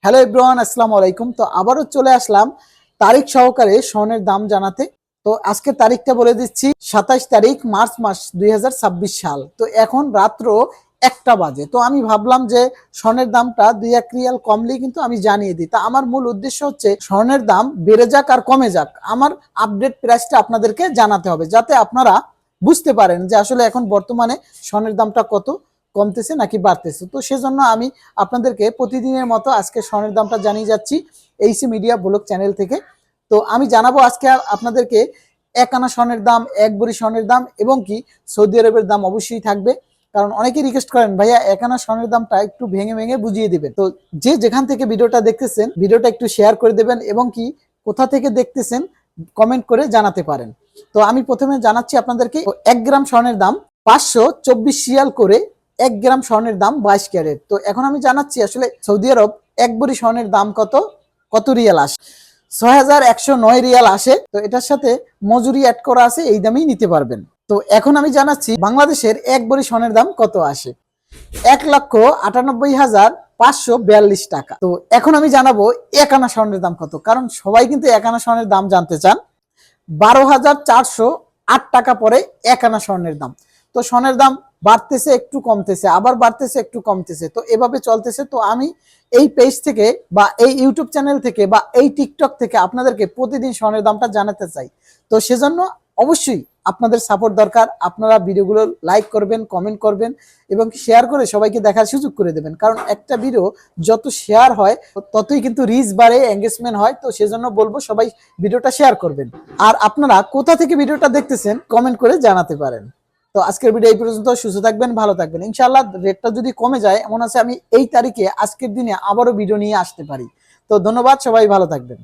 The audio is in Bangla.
হ্যালো এভরিওয়ান, আসসালামু আলাইকুম। তো আবারও চলে আসলাম তারিখ সহকারে স্বর্ণের দাম জানাতে। তো আজকের তারিখটা বলে দিচ্ছি, 27 তারিখ মার্চ মাস 2026 সাল। তো এখন রাত্র 1টা বাজে। তো আমি ভাবলাম যে স্বর্ণের দামটা 2-1 রিয়াল কমলেই কিন্তু আমি জানিয়ে দিই। তা আমার মূল উদ্দেশ্য হচ্ছে স্বর্ণের দাম বেড়ে যাক আর কমে যাক, আমার আপডেট প্রাইসটা আপনাদেরকে জানাতে হবে, যাতে আপনারা বুঝতে পারেন যে আসলে এখন বর্তমানে স্বর্ণের দামটা কত, কমতেছে নাকি বাড়তেছে। তো সেজন্য আমি আপনাদেরকে প্রতিদিনের মতো আজকে স্বর্ণের দামটা জানিয়ে যাচ্ছি এইসি মিডিয়া ব্লগ চ্যানেল থেকে। তো আমি জানাবো আজকে আপনাদেরকে 1 আনা স্বর্ণের দাম, 1 ভরি স্বর্ণের দাম এবং কি সৌদি আরবের দাম অবশ্যই থাকবে। কারণ অনেকেই রিকোয়েস্ট করেন ভাইয়া 1 আনা স্বর্ণের দামটা একটু ভেঙে ভেঙে বুঝিয়ে দিবেন। তো যে যেখান থেকে ভিডিওটা দেখতেছেন, ভিডিওটা একটু শেয়ার করে দেবেন এবং কি কোথা থেকে দেখতেছেন কমেন্ট করে জানাতে পারেন। তো আমি প্রথমে জানাচ্ছি আপনাদেরকে 1 গ্রাম স্বর্ণের দাম 524 রিয়াল করে, 1 গ্রাম স্বর্ণের দাম 22 ক্যারেট। তো এখন আমি জানাচ্ছি আসলে সৌদি আরব 1 ভরি স্বর্ণের দাম কত রিয়াল আসে। 6109 রিয়াল আসে। তো এটার সাথে মজুরি অ্যাড করা আছে, এই দামেই নিতে পারবেন। তো এখন আমি জানাচ্ছি বাংলাদেশের 1 ভরি স্বর্ণের দাম কত আসে, 1,98,542 টাকা। তো এখন আমি জানাবো 1 আনা স্বর্ণের দাম কত, কারণ সবাই কিন্তু 1 আনা স্বর্ণের দাম জানতে চান। 12,408 টাকা পরে 1 আনা স্বর্ণের দাম। তো স্বর্ণের দাম বাড়তেছে একটু কমতেছে, আবার বাড়তেছে একটু কমতেছে, তো এভাবে চলতেছে। তো আমি এই পেজ থেকে বা এই ইউটিউব চ্যানেল থেকে বা এই টিকটক থেকে আপনাদেরকে প্রতিদিন স্বর্ণের দামটা জানাতে চাই। তো সেজন্য অবশ্যই আপনাদের সাপোর্ট দরকার। আপনারা ভিডিওগুলো লাইক করবেন, কমেন্ট করবেন এবং শেয়ার করে সবাইকে দেখার সুযোগ করে দেবেন। কারণ একটা ভিডিও যত শেয়ার হয় ততই কিন্তু রিচ বাড়ে, এঙ্গেজমেন্ট হয়। তো সেজন্য বলবো সবাই ভিডিওটা শেয়ার করবেন। আর আপনারা কোথা থেকে ভিডিওটা দেখতেছেন কমেন্ট করে জানাতে পারেন। তো আজকের ভিডিও এই পর্যন্ত। সুস্থ থাকবেন, ভালো থাকবেন। ইনশাআল্লাহ রেটটা যদি কমে যায়, এমন আছে আমি এই তারিখে আজকের দিনে আবারও ভিডিও নিয়ে আসতে পারি। তো ধন্যবাদ, সবাই ভালো থাকবেন।